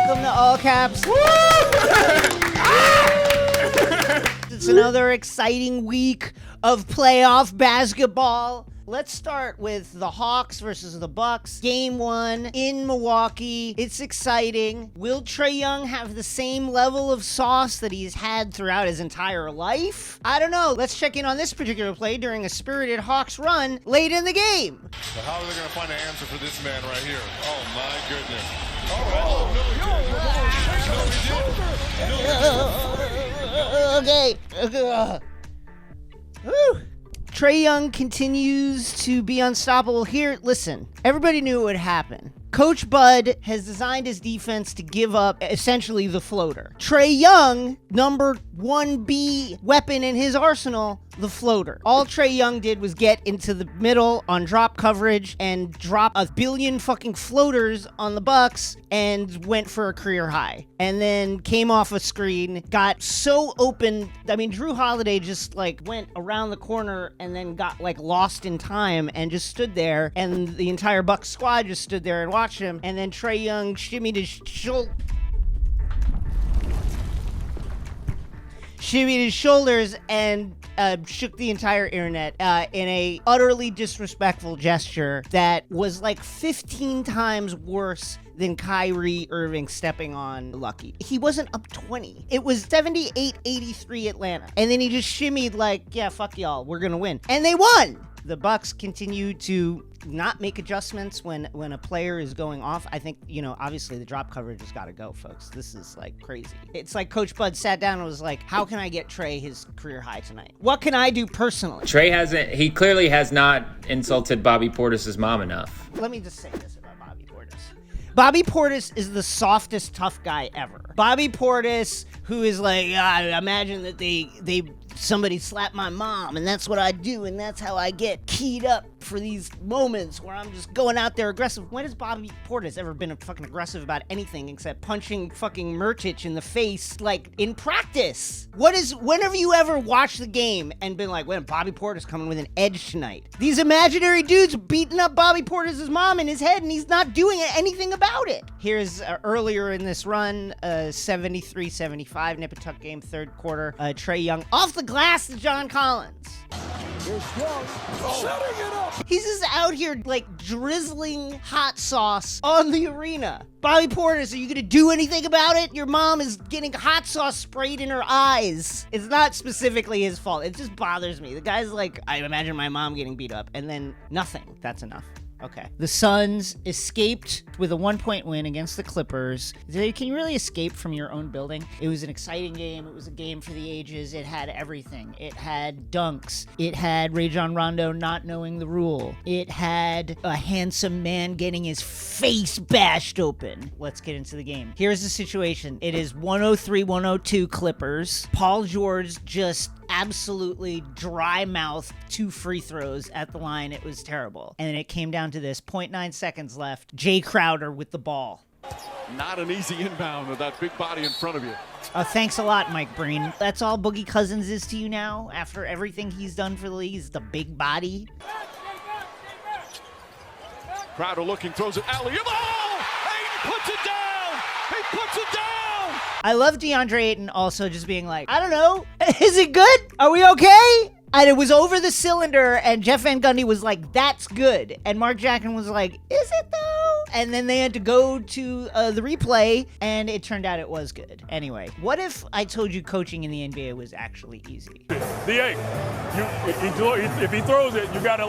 Welcome to All Caps. It's another exciting week of playoff basketball. Let's start with the Hawks versus the Bucks. Game 1 in Milwaukee. It's exciting. Will Trae Young have the same level of sauce that he's had throughout his entire life? I don't know. Let's check in on this particular play during a spirited Hawks run late in the game. So how are they going to find an answer for this man right here? Oh, my goodness. Okay. Woo. Trae Young continues to be unstoppable here. Listen, everybody knew it would happen. Coach Bud has designed his defense to give up essentially the floater. Trae Young, number 1B weapon in his arsenal, the floater. All Trae Young did was get into the middle on drop coverage and drop a billion fucking floaters on the Bucks and went for a career high. And then came off a screen, got so open. I mean, Drew Holiday just like went around the corner and then got like lost in time and just stood there. And the entire Bucks squad just stood there and watched him. And then Trae Young shimmied his shoulders and shook the internet in a utterly disrespectful gesture that was like 15 times worse than Kyrie Irving stepping on Lucky. He wasn't up 20. It was 78-83 Atlanta. And then he just shimmied like, yeah, fuck y'all, we're gonna win. And they won! The Bucks continue to not make adjustments when a player is going off. I think, obviously the drop coverage has got to go, folks. This is like crazy. It's like Coach Bud sat down and was like, how can I get Trae his career high tonight? What can I do personally? Trae he clearly has not insulted Bobby Portis' mom enough. Let me just say this about Bobby Portis. Bobby Portis is the softest tough guy ever. Bobby Portis, who is like, I imagine that somebody slapped my mom, and that's what I do, and that's how I get keyed up for these moments where I'm just going out there aggressive. When has Bobby Portis ever been fucking aggressive about anything except punching fucking Murtich in the face, like, in practice? Whenever you ever watch the game and been like, when Bobby Portis coming with an edge tonight? These imaginary dudes beating up Bobby Portis' mom in his head, and he's not doing anything about it. Here's earlier in this run, 73-75 Nip-a-Tuck game, third quarter. Trae Young off the glass to John Collins. He's just out here like drizzling hot sauce on the arena. Bobby Portis, are you gonna do anything about it? Your mom is getting hot sauce sprayed in her eyes. It's not specifically his fault. It just bothers me. The guy's like, I imagine my mom getting beat up, and then nothing. That's enough. Okay. The Suns escaped with a 1-point win against the Clippers. Can you really escape from your own building? It was an exciting game. It was a game for the ages. It had everything. It had dunks. It had Rajon Rondo not knowing the rule. It had a handsome man getting his face bashed open. Let's get into the game. Here's the situation. It is 103-102 Clippers. Paul George just absolutely dry mouth 2 free throws at the line. It was terrible. And then it came down to this, 0.9 seconds left. Jay Crowder with the ball. Not an easy inbound with that big body in front of you. Thanks a lot, Mike Breen. That's all Boogie Cousins is to you now after everything he's done for the league. He's the big body. Crowder looking, throws it alley. Oh! Ayton puts it down! He puts it down! I love Deandre Ayton also just being like, I don't know, is it good? Are we okay? And it was over the cylinder, and Jeff Van Gundy was like, that's good. And Mark Jackson was like, is it though? And then they had to go to the replay, and it turned out it was good. Anyway, what if I told you coaching in the NBA was actually easy? D8, if he throws it, you gotta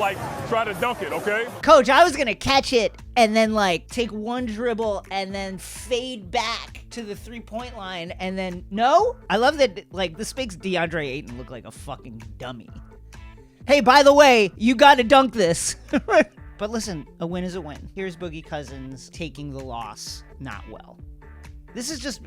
try to dunk it, okay? Coach, I was gonna catch it and then take one dribble and then fade back to the 3-point line, and then no? I love that this makes DeAndre Ayton look like a fucking dummy. Hey, by the way, you gotta dunk this. But listen, a win is a win. Here's Boogie Cousins taking the loss not well. This is just...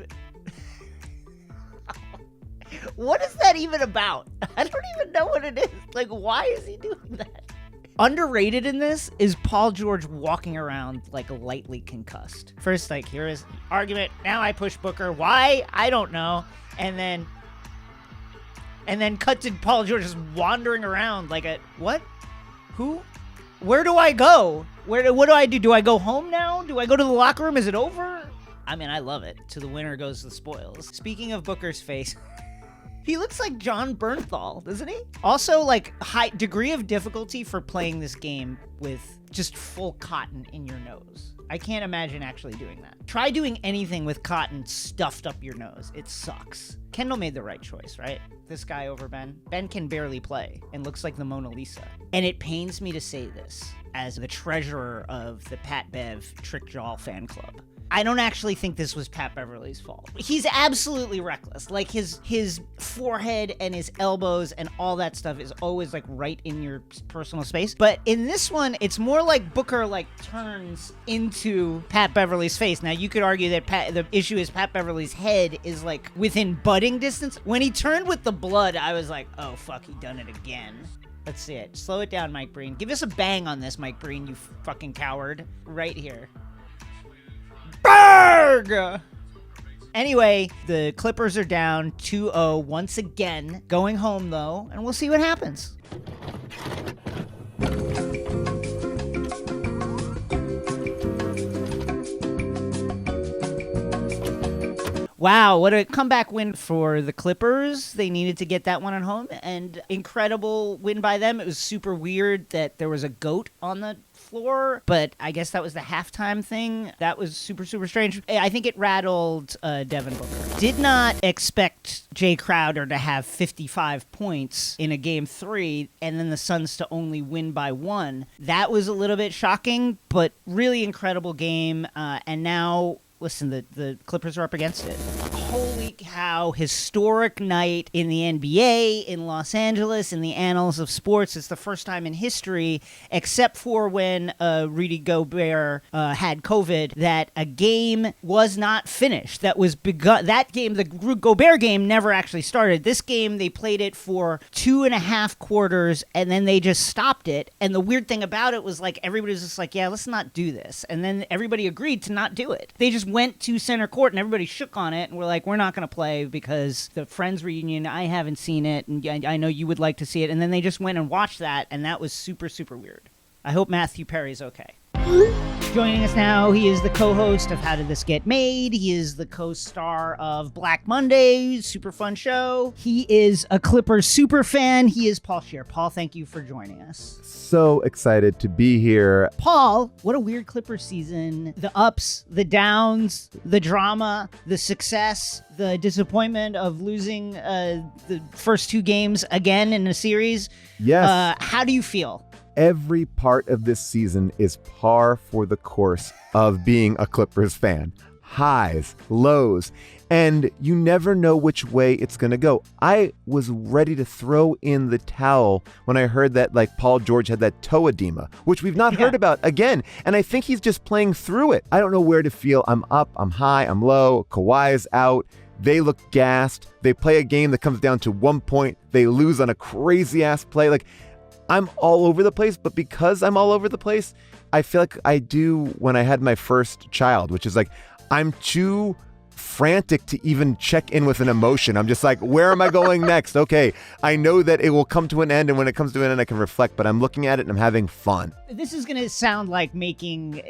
What is that even about? I don't even know what it is. Why is he doing that? Underrated in this is Paul George walking around lightly concussed. First, here is argument. Now I push Booker. Why? I don't know. And then cut to Paul George just wandering around like a what? Who? Where do I go? What do I do? Do I go home now? Do I go to the locker room? Is it over? I mean, I love it. To the winner goes the spoils. Speaking of Booker's face, he looks like John Bernthal, doesn't he? Also, like, high degree of difficulty for playing this game with just full cotton in your nose. I can't imagine actually doing that. Try doing anything with cotton stuffed up your nose. It sucks. Kendall made the right choice, right? This guy over Ben. Ben can barely play and looks like the Mona Lisa. And it pains me to say this as the treasurer of the Pat Bev Trick Jaw fan club. I don't actually think this was Pat Beverley's fault. He's absolutely reckless. Like his forehead and his elbows and all that stuff is always like right in your personal space. But in this one, it's more like Booker like turns into Pat Beverley's face. Now you could argue that the issue is Pat Beverley's head is like within butting distance. When he turned with the blood, I was like, oh fuck, he done it again. Let's see it. Slow it down, Mike Breen. Give us a bang on this, Mike Breen, you fucking coward. Right here. Berg! Anyway, the Clippers are down 2-0 once again. Going home, though, and we'll see what happens. Wow, what a comeback win for the Clippers. They needed to get that one at home, and incredible win by them. It was super weird that there was a goat on the floor, but I guess that was the halftime thing. That was super, super strange. I think it rattled Devin Booker. Did not expect Jay Crowder to have 55 points in a game 3, and then the Suns to only win by 1. That was a little bit shocking, but really incredible game, and now... Listen, the Clippers are up against it. Holy cow, historic night in the NBA, in Los Angeles, in the annals of sports. It's the first time in history, except for when Rudy Gobert had COVID, that a game was not finished. That was begun. That game, the Gobert game, never actually started. This game, they played it for 2.5 quarters, and then they just stopped it. And the weird thing about it was, like, everybody was just like, yeah, let's not do this. And then everybody agreed to not do it. They just went to center court and everybody shook on it and we're like, we're not going to play because the Friends reunion, I haven't seen it and I know you would like to see it. And then they just went and watched that, and that was super, super weird. I hope Matthew Perry's okay. Joining us now, he is the co-host of How Did This Get Made? He is the co-star of Black Monday, super fun show. He is a Clippers super fan. He is Paul Scheer. Paul, thank you for joining us. So excited to be here. Paul, what a weird Clippers season. The ups, the downs, the drama, the success, the disappointment of losing the first 2 games again in a series. Yes. How do you feel? Every part of this season is par for the course of being a Clippers fan. Highs, lows, and you never know which way it's going to go. I was ready to throw in the towel when I heard that like Paul George had that toe edema, which we've not heard about again. And I think he's just playing through it. I don't know where to feel. I'm up, I'm high, I'm low. Kawhi is out. They look gassed. They play a game that comes down to 1 point. They lose on a crazy ass play. Like, I'm all over the place, but because I'm all over the place, I feel like I do when I had my first child, which is like, I'm too frantic to even check in with an emotion. I'm just like, where am I going next? Okay, I know that it will come to an end, and when it comes to an end, I can reflect, but I'm looking at it and I'm having fun. This is going to sound like making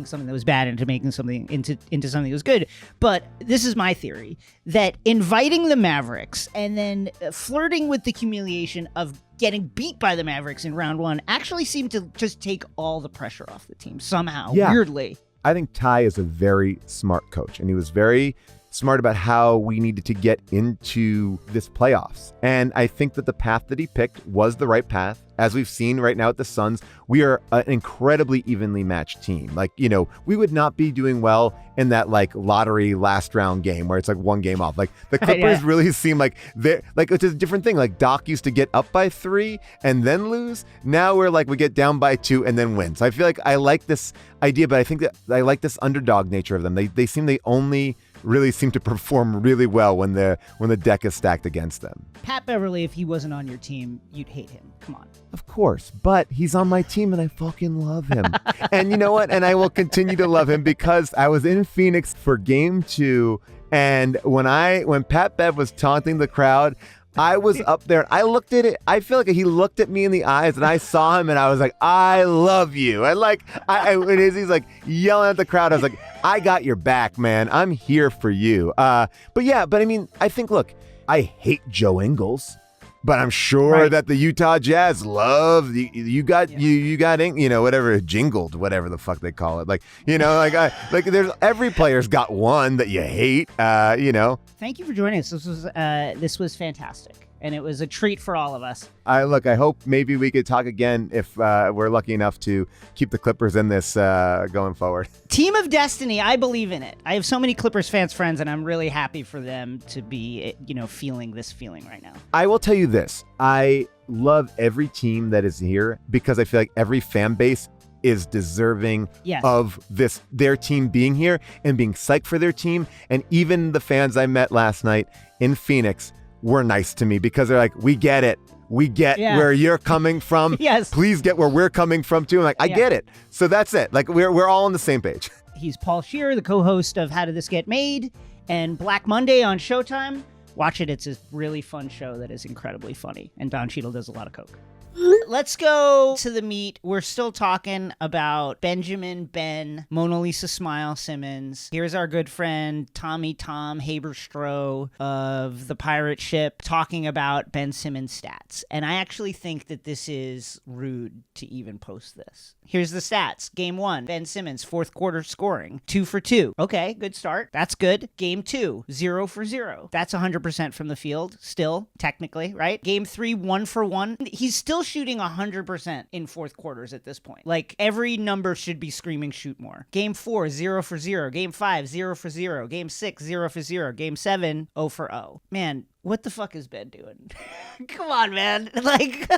something that was bad into making something into something that was good. But this is my theory, that inviting the Mavericks and then flirting with the humiliation of getting beat by the Mavericks in round 1 actually seemed to just take all the pressure off the team somehow, weirdly. I think Ty is a very smart coach, and he was very smart about how we needed to get into this playoffs. And I think that the path that he picked was the right path. As we've seen right now at the Suns, we are an incredibly evenly matched team. Like, you know, we would not be doing well in that like lottery last round game where it's like 1 game off. Like the Clippers really seem like they're like, it's a different thing. Like Doc used to get up by 3 and then lose. Now we're like, we get down by 2 and then win. So I feel like I like this idea, but I think that I like this underdog nature of them. They only really seem to perform really well when the deck is stacked against them. Pat Beverley, if he wasn't on your team, you'd hate him. Come on. Of course, but he's on my team and I fucking love him. And you know what? And I will continue to love him because I was in Phoenix for game 2, and when Pat Bev was taunting the crowd, I was up there. I looked at it. I feel like he looked at me in the eyes, and I saw him, and I was like, I love you. And like, he's like yelling at the crowd. I was like, I got your back, man. I'm here for you. But I mean, I think, look, I hate Joe Ingles. But I'm sure that the Utah Jazz love you got whatever jingled, whatever the fuck they call it. Like, there's every player's got one that you hate. Thank you for joining us. This was fantastic, and it was a treat for all of us. I hope maybe we could talk again if we're lucky enough to keep the Clippers in this going forward. Team of Destiny, I believe in it. I have so many Clippers friends, and I'm really happy for them to be, feeling this feeling right now. I will tell you this. I love every team that is here because I feel like every fan base is deserving of their team being here and being psyched for their team. And even the fans I met last night in Phoenix were nice to me because they're like, we get it. We get where you're coming from. Yes. Please get where we're coming from too. I'm like, I get it. So that's it. Like we're all on the same page. He's Paul Scheer, the co-host of How Did This Get Made and Black Monday on Showtime. Watch it. It's a really fun show that is incredibly funny. And Don Cheadle does a lot of coke. Let's go to the meat. We're still talking about Ben, Mona Lisa Smile Simmons. Here's our good friend Tommy Tom Haberstroh of the pirate ship talking about Ben Simmons' stats. And I actually think that this is rude to even post this. Here's the stats. Game 1, Ben Simmons, fourth quarter scoring, 2 for 2. Okay, good start. That's good. Game 2, 0 for 0. That's 100% from the field, still, technically, right? Game 3, 1 for 1. He's still shooting 100% in fourth quarters at this point. Like, every number should be screaming shoot more. Game 4, 0 for 0. Game 5, 0 for 0. Game 6, 0 for 0. Game 7, 0 for 0. Man, what the fuck is Ben doing? Come on, man. Like,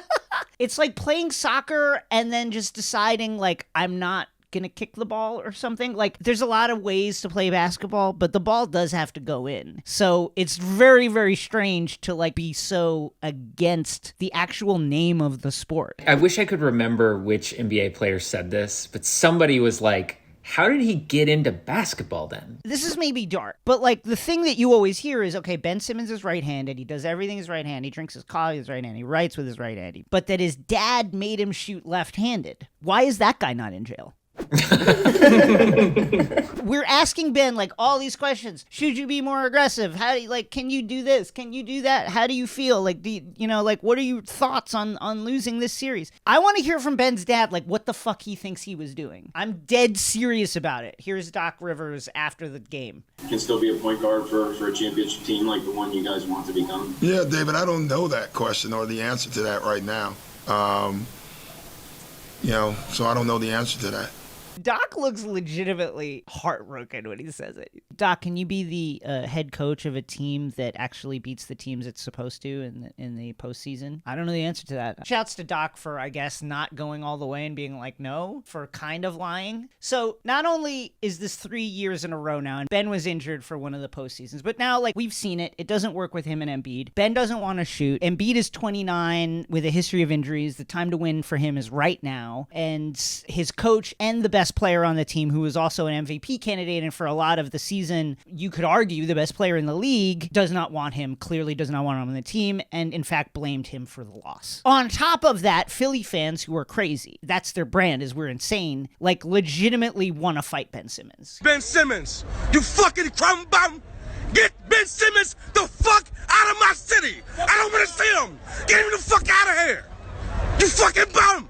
it's like playing soccer and then just deciding, like, I'm not gonna kick the ball or something. Like, there's a lot of ways to play basketball, but the ball does have to go in. So it's very, very strange to like be so against the actual name of the sport. I wish I could remember which NBA player said this, but somebody was like, how did he get into basketball then? This is maybe dark, but like the thing that you always hear is, okay, Ben Simmons is right-handed. He does everything with his right hand. He drinks his coffee with his right hand. He writes with his right hand. But that his dad made him shoot left-handed. Why is that guy not in jail? We're asking Ben like all these questions. Should you be more aggressive? How do you, like, can you do this? Can you do that? How do you feel? Like, what are your thoughts on losing this series? I want to hear from Ben's dad, like what the fuck he thinks he was doing. I'm dead serious about it. Here's Doc Rivers after the game. Can still be a point guard for a championship team like the one you guys want to become? Yeah, David, I don't know that question or the answer to that right now. So I don't know the answer to that. Doc looks legitimately heartbroken when he says it. Doc, can you be the head coach of a team that actually beats the teams it's supposed to in the postseason? I don't know the answer to that. Shouts to Doc for, I guess, not going all the way and being like, no, for kind of lying. So not only is this 3 years in a row now, and Ben was injured for one of the postseasons, but now, like, we've seen it. It doesn't work with him and Embiid. Ben doesn't want to shoot. Embiid is 29 with a history of injuries. The time to win for him is right now. And his coach and the best player on the team, who was also an MVP candidate and for a lot of the season, you could argue the best player in the league, does not want him, clearly does not want him on the team, and in fact blamed him for the loss. On top of that, Philly fans who are crazy, that's their brand, is we're insane, like legitimately want to fight Ben Simmons. Ben Simmons, you fucking crumb bum! Get Ben Simmons the fuck out of my city! I don't want to see him! Get him the fuck out of here! You fucking bum!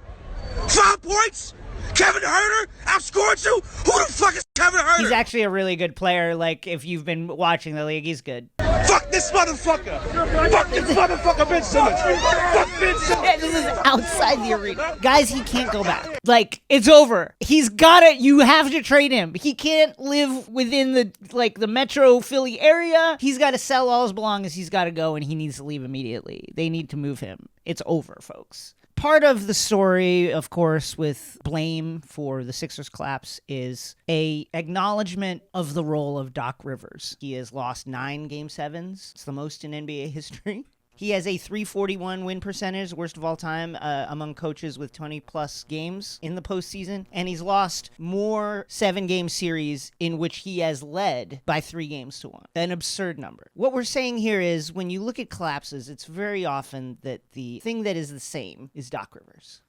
5 points? Kevin Huerter outscored you? Who the fuck is Kevin Huerter? He's actually a really good player. Like, if you've been watching the league, he's good. Fuck this motherfucker! Fuck this motherfucker, Ben Simmons! Fuck Ben Simmons! Yeah, this is outside the arena. Guys, he can't go back. Like, it's over. He's got it. You have to trade him. He can't live within the metro Philly area. He's got to sell all his belongings. He's got to go, and he needs to leave immediately. They need to move him. It's over, folks. Part of the story, of course, with blame for the Sixers collapse is a acknowledgement of the role of Doc Rivers. He has lost 9 Game 7s. It's the most in NBA history. He has a 341 win percentage, worst of all time among coaches with 20-plus games in the postseason. And he's lost more 7-game series in which he has led by 3-1. An absurd number. What we're saying here is when you look at collapses, it's very often that the thing that is the same is Doc Rivers.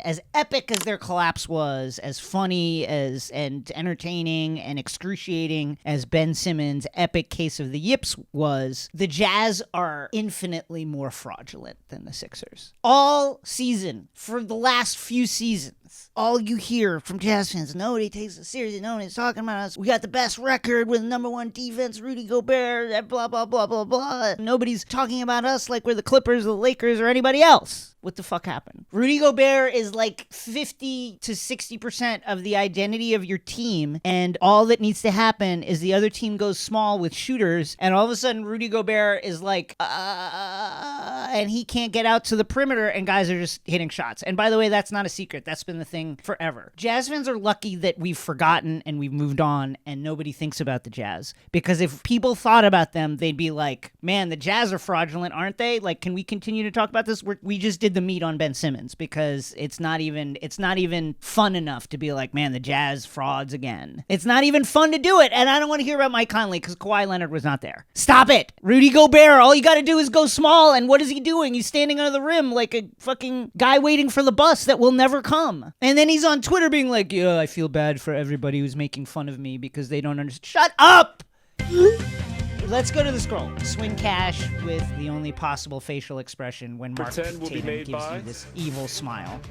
As epic as their collapse was, as funny as and entertaining and excruciating as Ben Simmons' epic case of the yips was, the Jazz are infinitely more fraudulent than the Sixers. All season, for the last few seasons, all you hear from Jazz fans, nobody takes it seriously, nobody's talking about us. We got the best record with #1 defense, Rudy Gobert, blah, blah, blah, blah, blah. Nobody's talking about us like we're the Clippers, the Lakers, or anybody else. What the fuck happened? Rudy Gobert is like 50 to 60% of the identity of your team, and all that needs to happen is the other team goes small with shooters, and all of a sudden Rudy Gobert is like, and he can't get out to the perimeter, and guys are just hitting shots. And by the way, that's not a secret. That's been the thing forever. Jazz fans are lucky that we've forgotten and we've moved on, and nobody thinks about the Jazz. Because if people thought about them, they'd be like, man, the Jazz are fraudulent, aren't they? Like, can we continue to talk about this? We just did the meat on Ben Simmons because it's not even fun enough to be like, man, the Jazz frauds again. It's not even fun to do it, and I don't want to hear about Mike Conley because Kawhi Leonard was not there. Stop it. Rudy Gobert, all you got to do is go small, and what is he doing? He's standing under the rim like a fucking guy waiting for the bus that will never come. And then he's on Twitter being like, yeah, I feel bad for everybody who's making fun of me because they don't understand. Shut up! Let's go to the scroll. Swin Cash with the only possible facial expression when Mark Tatum gives you this evil smile.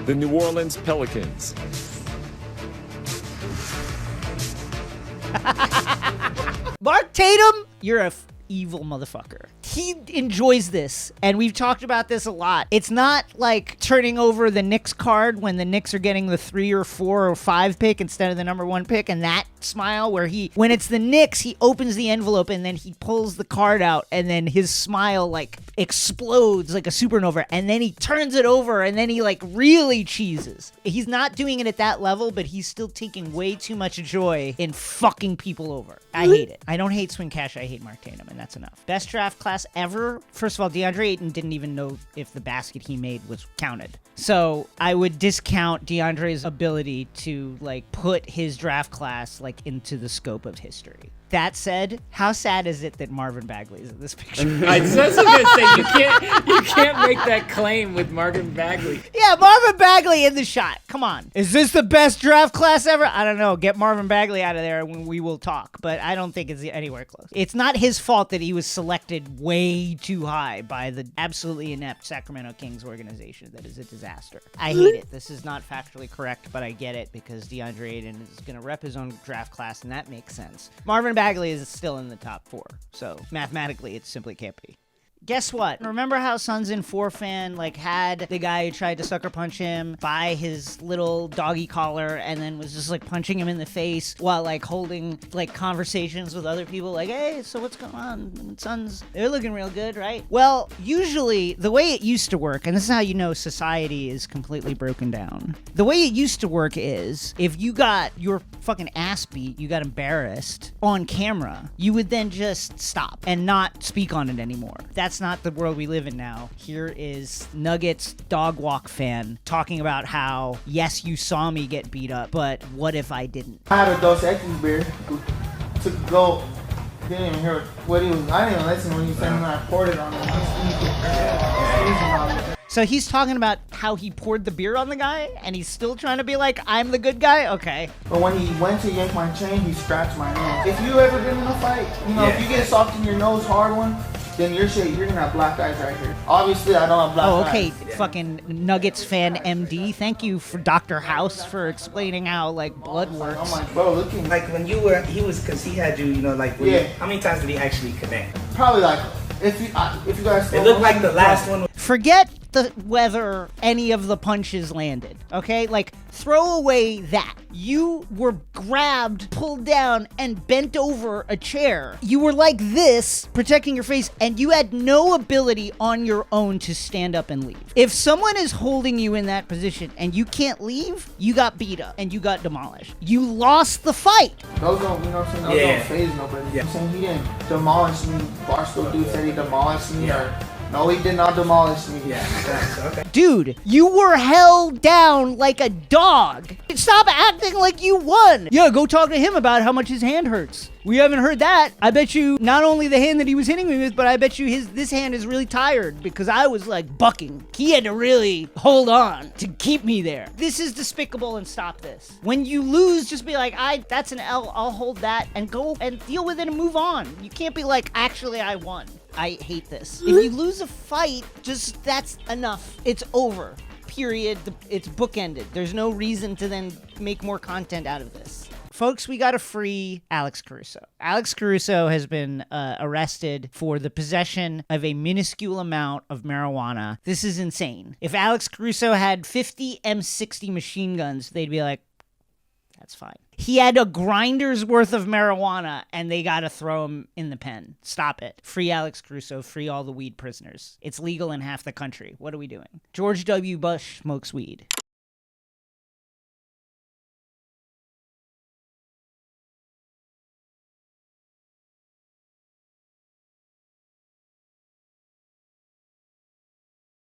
The New Orleans Pelicans. Mark Tatum, you're a evil motherfucker. He enjoys this, and we've talked about this a lot. It's not like turning over the Knicks card when the Knicks are getting the 3 or 4 or 5 pick instead of the #1 pick, and that smile where when it's the Knicks, he opens the envelope and then he pulls the card out, and then his smile like explodes like a supernova, and then he turns it over, and then he like really cheeses. He's not doing it at that level, but he's still taking way too much joy in fucking people over. I hate it. I don't hate Swin Cash, I hate Mark Tatum, and that's enough. Best draft class ever. First of all, Deandre Ayton didn't even know if the basket he made was counted. So I would discount Deandre's ability to like put his draft class like into the scope of history. That said, how sad is it that Marvin Bagley is in this picture? I was going to say, you can't make that claim with Marvin Bagley. Yeah, Marvin Bagley in the shot. Come on. Is this the best draft class ever? I don't know. Get Marvin Bagley out of there and we will talk. But I don't think it's anywhere close. It's not his fault that he was selected way too high by the absolutely inept Sacramento Kings organization. That is a disaster. I hate it. This is not factually correct, but I get it because DeAndre Ayton is going to rep his own draft class, and that makes sense. Marvin Bagley is still in the top 4, so mathematically it simply can't be. Guess what? Remember how Suns in 4 fan like had the guy who tried to sucker punch him by his little doggy collar and then was just like punching him in the face while like holding like conversations with other people like, hey, so what's going on? Suns, they're looking real good, right? Well, usually the way it used to work, and this is how you know society is completely broken down. The way it used to work is if you got your fucking ass beat, you got embarrassed on camera, you would then just stop and not speak on it anymore. That's that's not the world we live in now. Here is Nuggets dog walk fan talking about how, yes, you saw me get beat up, but what if I didn't? I had a Dos Equis beer, took a gulp, didn't even hear what he was, I didn't even listen when he said, and I poured it on him. So he's talking about how he poured the beer on the guy, and he's still trying to be like, I'm the good guy? Okay. But when he went to yank my chain, he scratched my nose. If you ever been in a fight, if you get socked in your nose, hard one, then you're gonna have black eyes right here. Obviously, I don't have black eyes. Oh, okay. Fucking Nuggets fan MD. Thank you for Dr. House for explaining how, like, blood works. I'm like, bro, look at me. Like, when you were, because he had you, how many times did he actually connect? Probably like, if you guys... It looked like the last one. Forget whether any of the punches landed, okay? Like, throw away that. You were grabbed, pulled down, and bent over a chair. You were like this, protecting your face, and you had no ability on your own to stand up and leave. If someone is holding you in that position and you can't leave, you got beat up and you got demolished. You lost the fight. Those don't, don't phase nobody. Yeah. I'm saying he didn't demolish me. Barstool dude said he demolished me, or... No, he did not demolish me. Yeah, okay. Dude, you were held down like a dog. Stop acting like you won. Yeah, go talk to him about how much his hand hurts. We haven't heard that. I bet you not only the hand that he was hitting me with, but I bet you this hand is really tired because I was like bucking. He had to really hold on to keep me there. This is despicable, and stop this. When you lose, just be like, that's an L, I'll hold that, and go and deal with it and move on. You can't be like, actually, I won. I hate this. If you lose a fight, that's enough. It's over. Period. It's bookended. There's no reason to then make more content out of this. Folks, we got to free Alex Caruso. Alex Caruso has been arrested for the possession of a minuscule amount of marijuana. This is insane. If Alex Caruso had 50 M60 machine guns, they'd be like, that's fine. He had a grinder's worth of marijuana, and they got to throw him in the pen. Stop it. Free Alex Caruso. Free all the weed prisoners. It's legal in half the country. What are we doing? George W. Bush smokes weed.